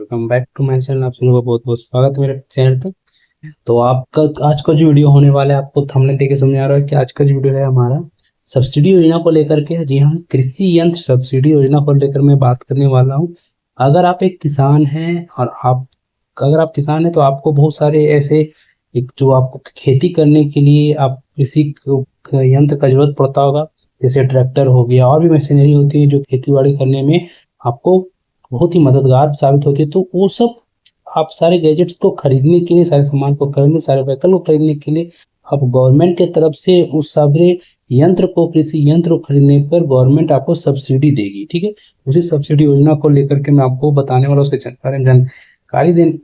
Welcome back to my channel. आप सभी को बहुत बहुत स्वागत है मेरे चैनल पे। तो आपका आज का जो वीडियो होने वाला है, आपको थंबनेल देख के समझ आ रहा है कि आज का जो वीडियो है हमारा सब्सिडी योजना को लेकर के है। जी हाँ, कृषि यंत्र सब्सिडी योजना को लेकर मैं बात करने वाला हूँ। अगर आप एक किसान हैं और अगर आप किसान हैं तो आपको बहुत सारे ऐसे एक जो आपको खेती करने के लिए आप कृषि यंत्र का जरूरत पड़ता होगा, जैसे ट्रैक्टर हो गया और भी मशीनरी होती है जो खेती बाड़ी करने में आपको बहुत ही मददगार साबित होती है। तो वो सब आप सारे गैजेट्स को खरीदने के लिए, सारे सामान को खरीदने, सारे व्हीकल को खरीदने के लिए अब गवर्नमेंट के तरफ से उस सारे यंत्र को, कृषि यंत्र को खरीदने पर गवर्नमेंट आपको सब्सिडी देगी। ठीक है, उसी सब्सिडी योजना को लेकर के मैं आपको बताने वाला, उसके जानकारी देने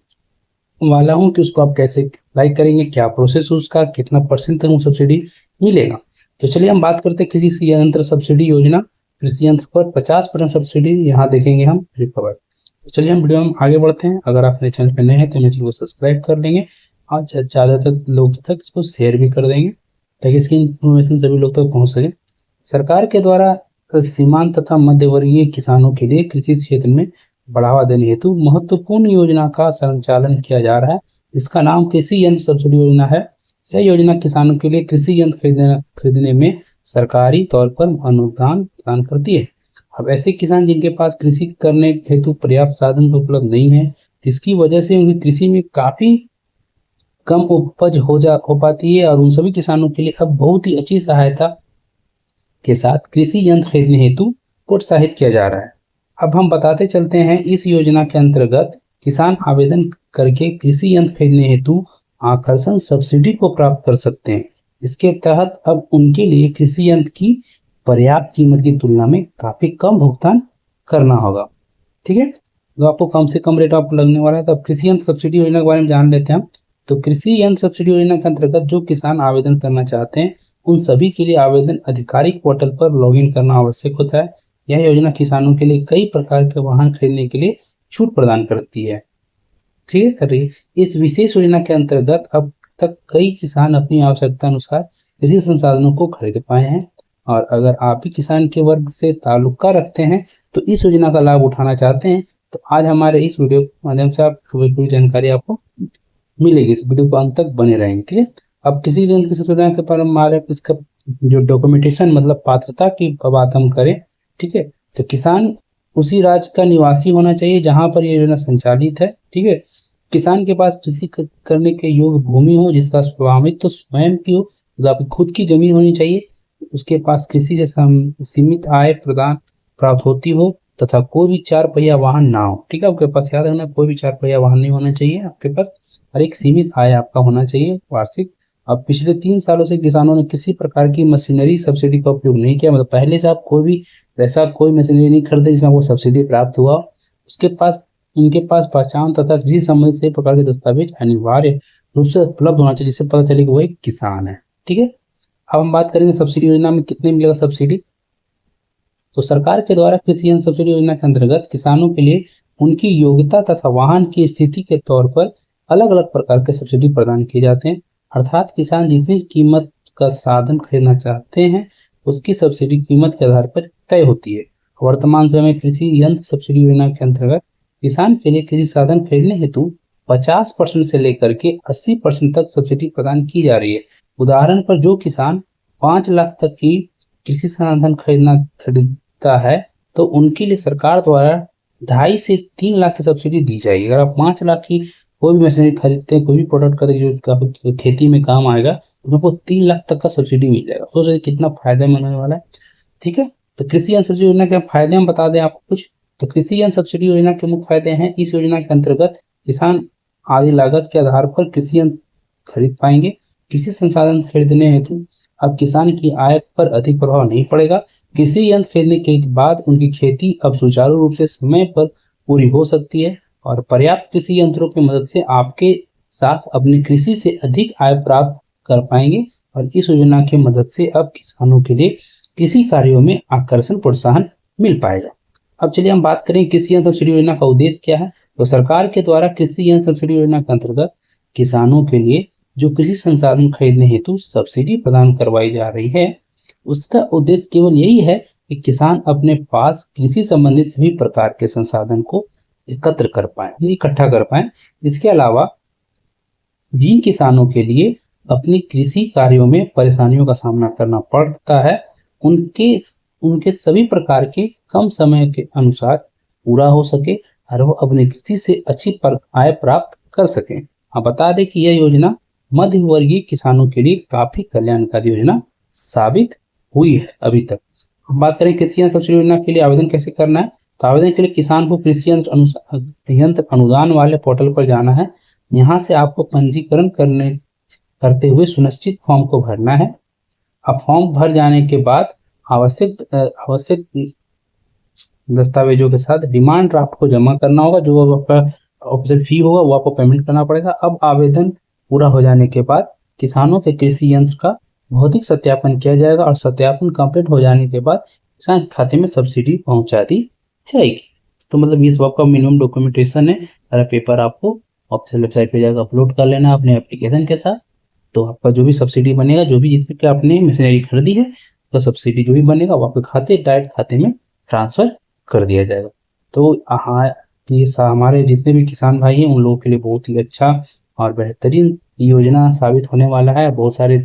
वाला हूँ कि उसको आप कैसे अप्लाई करेंगे, क्या प्रोसेस उसका, कितना परसेंट तक सब्सिडी मिलेगा। तो चलिए हम बात करते हैं कृषि यंत्र सब्सिडी योजना। कृषि यंत्र पर 50% सब्सिडी यहाँ देखेंगे हम रिकवर। तो चलिए हम वीडियो में आगे बढ़ते हैं। अगर आप मेरे चैनल पर नए हैं तो मेरे चैनल को सब्सक्राइब कर लेंगे और ज़्यादातर लोग तक इसको शेयर भी कर देंगे ताकि इसकी इन्फॉर्मेशन सभी लोग तक पहुँच सके। सरकार के द्वारा सीमांत तथा मध्यवर्गीय किसानों के लिए कृषि क्षेत्र में बढ़ावा देने हेतु महत्वपूर्ण योजना का संचालन किया जा रहा है। इसका नाम कृषि यंत्र सब्सिडी योजना है। यह योजना किसानों के लिए कृषि यंत्र खरीदने में सरकारी तौर पर अनुदान प्रदान करती है। अब ऐसे किसान जिनके पास कृषि करने हेतु पर्याप्त साधन उपलब्ध नहीं है, इसकी वजह से उनकी कृषि में काफी कम उपज हो पाती है, और उन सभी किसानों के लिए अब बहुत ही अच्छी सहायता के साथ कृषि यंत्र खरीदने हेतु प्रोत्साहित किया जा रहा है। अब हम बताते चलते हैं, इस योजना के अंतर्गत किसान आवेदन करके कृषि यंत्र खरीदने हेतु आकर्षण सब्सिडी को प्राप्त कर सकते हैं। इसके तहत अब उनके लिए कृषि यंत्र की पर्याप्त कीमत की तुलना में काफी कम भुगतान करना होगा। ठीक है, तो आपको कम से कम रेट आपको लगने वाला है। तो अब कृषि यंत्र सब्सिडी योजना के बारे में जान लेते हैं। तो कृषि यंत्र सब्सिडी योजना के अंतर्गत जो किसान आवेदन करना चाहते हैं उन सभी के लिए आवेदन आधिकारिक पोर्टल पर लॉगिन करना आवश्यक होता है। यह योजना किसानों के लिए कई प्रकार के वाहन खरीदने के लिए छूट प्रदान करती है। ठीक है, कर रही है। इस विशेष योजना के अंतर्गत अब तक कई किसान अपनी आवश्यकता अनुसार कृषि संसाधनों को खरीद पाए हैं। और अगर आप भी किसान के वर्ग से ताल्लुका रखते हैं तो इस योजना का लाभ उठाना चाहते हैं तो आज हमारे इस वीडियो के माध्यम से आप पूरी जानकारी आपको मिलेगी। इस वीडियो को अंत तक बने रहेंगे। ठीक है, अब किसी भी कृषि योजना के बारे में इसका जो डॉक्यूमेंटेशन मतलब पात्रता की बात हम करें, ठीक है, तो किसान उसी राज्य का निवासी होना चाहिए जहां पर यह योजना संचालित है। ठीक है, किसान के पास कृषि करने के योग्य भूमि हो, जिसका स्वामित्व तो स्वयं की हो, मतलब आपकी खुद की जमीन होनी चाहिए, उसके पास कृषि से सीमित आय प्रदान प्राप्त होती हो तथा कोई भी 4 पहिया वाहन ना हो। ठीक है, आपके पास याद रखना कोई भी 4 पहिया वाहन नहीं होना चाहिए आपके पास, और एक सीमित आय आपका होना चाहिए वार्षिक। अब पिछले 3 सालों से किसानों ने किसी प्रकार की मशीनरी सब्सिडी का उपयोग नहीं किया, मतलब पहले से आप कोई मशीनरी नहीं खरीदे जिसमें आपको सब्सिडी प्राप्त हुआ। उनके पास पहचान तथा कृषि संबंधित सभी प्रकार के दस्तावेज अनिवार्य रूप से उपलब्ध होना चाहिए, जिससे पता चले कि वो एक किसान है। ठीक है, अब हम बात करेंगे सब्सिडी योजना में कितने मिलेगा सब्सिडी। तो सरकार के द्वारा कृषि यंत्र सब्सिडी योजना के अंतर्गत किसानों के लिए उनकी योग्यता तथा वाहन की स्थिति के तौर पर अलग अलग प्रकार के सब्सिडी प्रदान किए जाते हैं। अर्थात किसान जितनी कीमत का साधन खरीदना चाहते हैं उसकी सब्सिडी कीमत के आधार पर तय होती है। वर्तमान समय में कृषि यंत्र सब्सिडी योजना के अंतर्गत किसान के लिए कृषि साधन खरीदने हेतु 50% से लेकर के 80% तक सब्सिडी प्रदान की जा रही है। उदाहरण पर जो किसान 5 लाख तक की कृषि साधन खरीदता है तो उनके लिए सरकार द्वारा 2.5 से 3 लाख की सब्सिडी दी जाएगी। अगर आप 5 लाख की कोई भी मशीनरी खरीदते हैं, कोई भी प्रोडक्ट खरीदते हैं जो खेती में काम आएगा, तो आपको 3 लाख तक का सब्सिडी मिल जाएगा। सोच रहे कितना फायदा मिलने वाला है। ठीक है, तो कृषि यंत्र सब्सिडी योजना के फायदे हम बता दें आपको कुछ। तो कृषि यंत्र सब्सिडी योजना के मुख्य फायदे हैं। इस योजना के अंतर्गत किसान आधी लागत के आधार पर कृषि यंत्र खरीद पाएंगे। कृषि संसाधन खरीदने हेतु अब किसान की आय पर अधिक प्रभाव नहीं पड़ेगा। कृषि यंत्र खरीदने के बाद उनकी खेती अब सुचारू रूप से समय पर पूरी हो सकती है, और पर्याप्त कृषि यंत्रों की मदद से आपके साथ अपनी कृषि से अधिक आय प्राप्त कर पाएंगे। और इस योजना की मदद से अब किसानों के लिए कृषि कार्यों में आकर्षण प्रोत्साहन मिल पाएगा। अब चलिए हम बात करें कृषि यंत्र सब्सिडी योजना का उद्देश्य क्या है। तो सरकार के द्वारा कृषि यंत्र सब्सिडी योजना के अंतर्गत किसानों के लिए जो कृषि संसाधन खरीदने हेतु सब्सिडी प्रदान करवाई जा रही है, उसका उद्देश्य केवल यही है कि किसान अपने पास कृषि संबंधित सभी प्रकार के संसाधन को एकत्र कर पाए, इकट्ठा कर पाए। इसके अलावा जिन किसानों के लिए अपनी कृषि कार्यों में परेशानियों का सामना करना पड़ता है, उनके उनके सभी प्रकार के कम समय के अनुसार पूरा हो सके और वो अपनी कृषि से अच्छी आय प्राप्त कर सकें। आप बता दें कि यह योजना मध्य वर्गीय किसानों के लिए काफी कल्याणकारी योजना साबित हुई है अभी तक। हम बात करें कृषि यंत्र सब्सिडी योजना के लिए आवेदन कैसे करना है, तो आवेदन के लिए किसान को कृषि यंत्र अनुदान वाले पोर्टल पर जाना है। यहाँ से आपको पंजीकरण करते हुए सुनिश्चित फॉर्म को भरना है। अब फॉर्म भर जाने के बाद आवश्यक दस्तावेजों के साथ डिमांड ड्राफ्ट को जमा करना होगा। जो आपका ऑफिशियल फी होगा वो आपको पेमेंट करना पड़ेगा। अब आवेदन पूरा हो जाने के बाद किसानों के कृषि यंत्र का भौतिक सत्यापन किया जाएगा और सत्यापन कंप्लीट हो जाने के बाद किसान के खाते में सब्सिडी पहुंचा दी जाएगी। तो मतलब ये सब आपका मिनिमम डॉक्यूमेंटेशन है। सारा पेपर आपको ऑफिशियल वेबसाइट पे जाकर अपलोड कर लेना अपने एप्लीकेशन के साथ। तो आपका जो भी सब्सिडी बनेगा, जो भी जितने के आपने मशीनरी खरीदी है, तो सब्सिडी जो भी बनेगा वो आपके डायरेक्ट खाते में ट्रांसफर कर दिया जाएगा। तो हाँ, ये हमारे जितने भी किसान भाई हैं उन लोगों के लिए बहुत ही अच्छा और बेहतरीन योजना साबित होने वाला है। बहुत सारे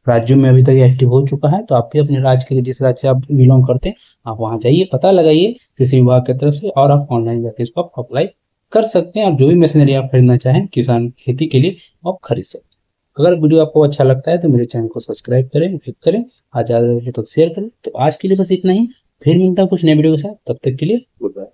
राज्यों में अभी तक ये एक्टिव हो चुका है। तो आप भी अपने राज्य के जिस राज्य से आप बिलोंग करते हैं, आप वहाँ जाइए, पता लगाइए कृषि विभाग की तरफ से, और आप ऑनलाइन जाके इसको आप अप्लाई कर सकते हैं। और जो भी मशीनरी आप खरीदना चाहें किसान खेती के लिए, आप खरीद सकते हैं। अगर वीडियो आपको अच्छा लगता है तो मेरे चैनल को सब्सक्राइब करें, लाइक करें और ज़्यादा से तो शेयर करें। तो आज के लिए बस इतना ही, फिर मिलता है कुछ नए वीडियो के साथ। तब तक के लिए गुड बाय।